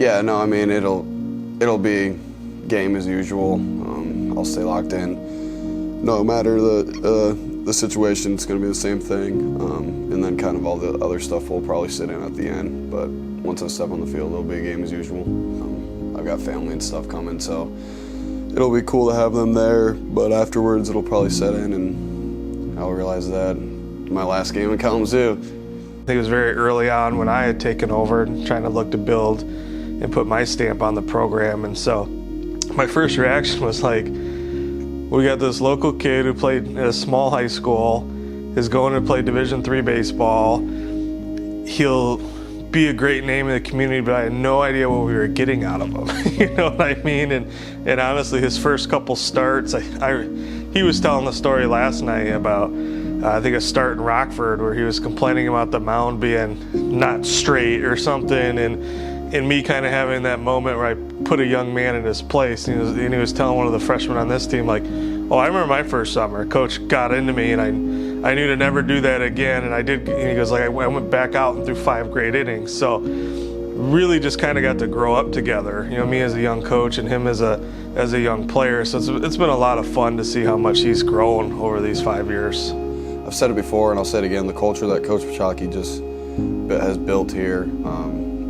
Yeah, no, I mean, it'll be game as usual. I'll stay locked in. No matter the situation, it's going to be the same thing. And then kind of all the other stuff will probably sit in at the end. But once I step on the field, it'll be a game as usual. I've got family and stuff coming, so it'll be cool to have them there. But afterwards, it'll probably set in, and I'll realize that my last game in Kalamazoo. I think it was very early on when I had taken over and trying to look to build and put my stamp on the program. And so my first reaction was like, we got this local kid who played at a small high school, is going to play Division III baseball. He'll be a great name in the community, but I had no idea what we were getting out of him. You know what I mean? And honestly, his first couple starts, he was telling the story last night about, I think a start in Rockford where he was complaining about the mound being not straight or something, and me kind of having that moment where I put a young man in his place, and he was telling one of the freshmen on this team, like, oh, I remember my first summer, coach got into me, and I knew to never do that again, and I did. And he goes, like, I went back out and threw 5 great innings. So really just kind of got to grow up together, you know, me as a young coach and him as a young player. So it's been a lot of fun to see how much he's grown over these 5 years. I've said it before, and I'll say it again, the culture that Coach Pachaki just has built here,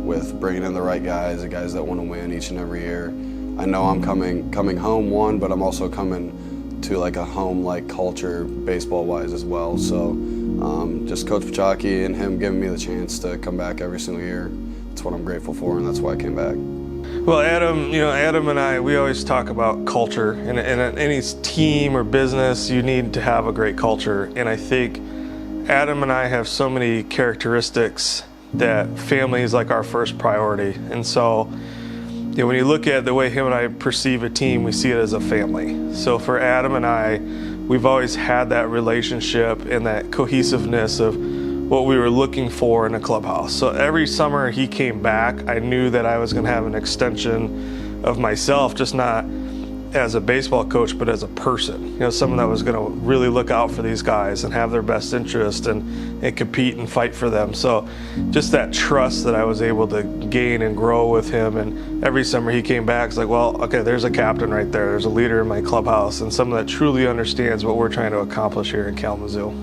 with bringing in the right guys, the guys that want to win each and every year. I know I'm coming home, but I'm also coming to like a home-like culture baseball-wise as well. So just Coach Pachaki and him giving me the chance to come back every single year, that's what I'm grateful for, and that's why I came back. Well, Adam and I, we always talk about culture. In any team or business, you need to have a great culture. And I think Adam and I have so many characteristics that family is like our first priority. And so, you know, when you look at the way him and I perceive a team, we see it as a family. So for Adam and I, we've always had that relationship and that cohesiveness of what we were looking for in a clubhouse. So every summer he came back, I knew that I was going to have an extension of myself, just not as a baseball coach, but as a person. You know, someone that was going to really look out for these guys and have their best interest and compete and fight for them. So just that trust that I was able to gain and grow with him. And every summer he came back, it's like, well, okay, there's a captain right there. There's a leader in my clubhouse and someone that truly understands what we're trying to accomplish here in Kalamazoo.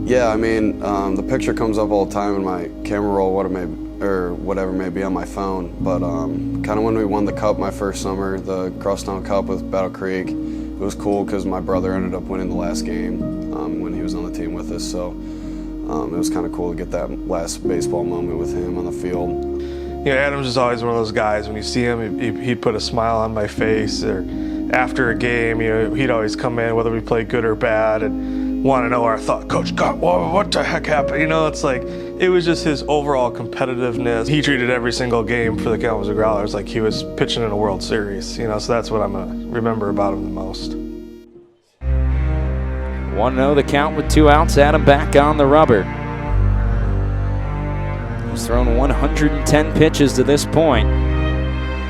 Yeah, I mean, the picture comes up all the time in my camera roll, whatever may be on my phone. But kind of when we won the cup my first summer, the Crosstown Cup with Battle Creek, it was cool because my brother ended up winning the last game when he was on the team with us. So it was kind of cool to get that last baseball moment with him on the field. You know, Adam's just always one of those guys. When you see him, he'd put a smile on my face. Or after a game, you know, he'd always come in, whether we played good or bad, and want to know our thought. Coach, God, what the heck happened? You know, it's like, it was just his overall competitiveness. He treated every single game for the Kalamazoo Growlers like he was pitching in a World Series. You know, so that's what I'm going to remember about him the most. 1-0 the count with 2 outs. Adam back on the rubber. He's thrown 110 pitches to this point.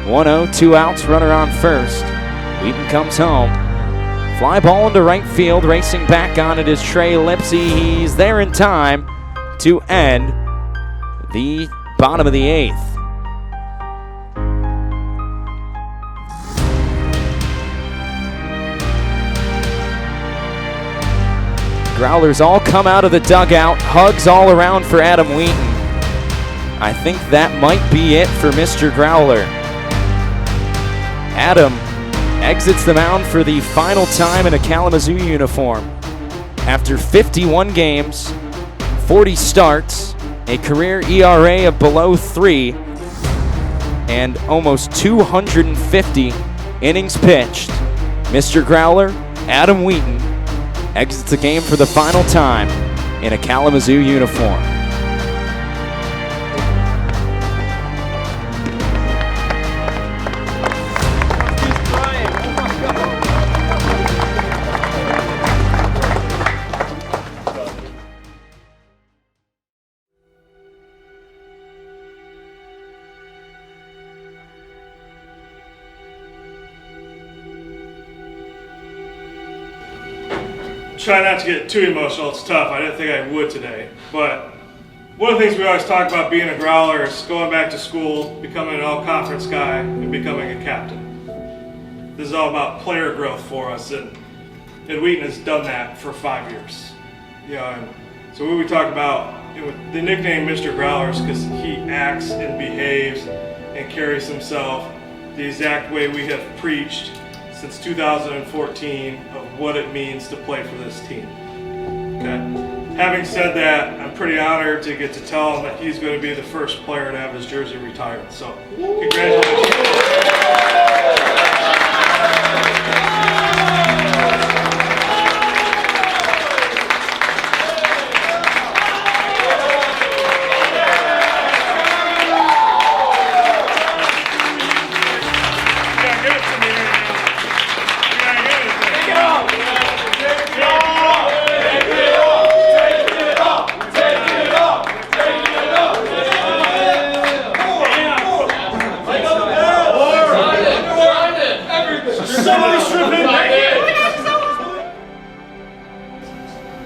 1-0, 2 outs, runner on first. Wheaton comes home. Fly ball into right field, racing back on it is Trey Lipsy. He's there in time to end the bottom of the 8th. Growlers all come out of the dugout, hugs all around for Adam Wheaton. I think that might be it for Mr. Growler. Adam exits the mound for the final time in a Kalamazoo uniform. After 51 games, 40 starts, a career ERA of below 3, and almost 250 innings pitched, Mr. Growler, Adam Wheaton, exits the game for the final time in a Kalamazoo uniform. Try not to get too emotional. It's tough. I didn't think I would today, but One of the things we always talk about being a Growler is going back to school, becoming an all-conference guy, and becoming a captain. This is all about player growth for us, and Wheaton has done that for 5 years. And so what we talk about, the nickname Mr. Growlers, because he acts and behaves and carries himself the exact way we have preached since 2014 of what it means to play for this team. Okay. Having said that, I'm pretty honored to get to tell him that he's going to be the first player to have his jersey retired. So, congratulations.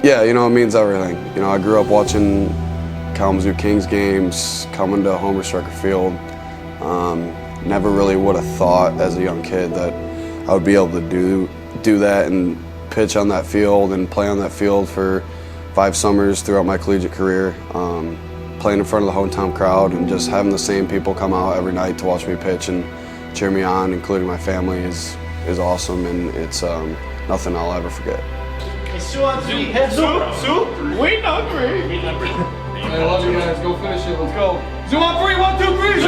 Yeah, it means everything. I grew up watching Kalamazoo Kings games, coming to Homer Striker Field. Never really would have thought as a young kid that I would be able to do that and pitch on that field and play on that field for 5 summers throughout my collegiate career. Playing in front of the hometown crowd and just having the same people come out every night to watch me pitch and cheer me on, including my family, is awesome, and it's nothing I'll ever forget. Sue on 3. Sue? Wait on 3. I love you guys. Go finish it. Let's go. Sue on 3. 1, 2, 3.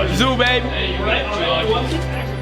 Sue. Zoo, baby. Hey, you right?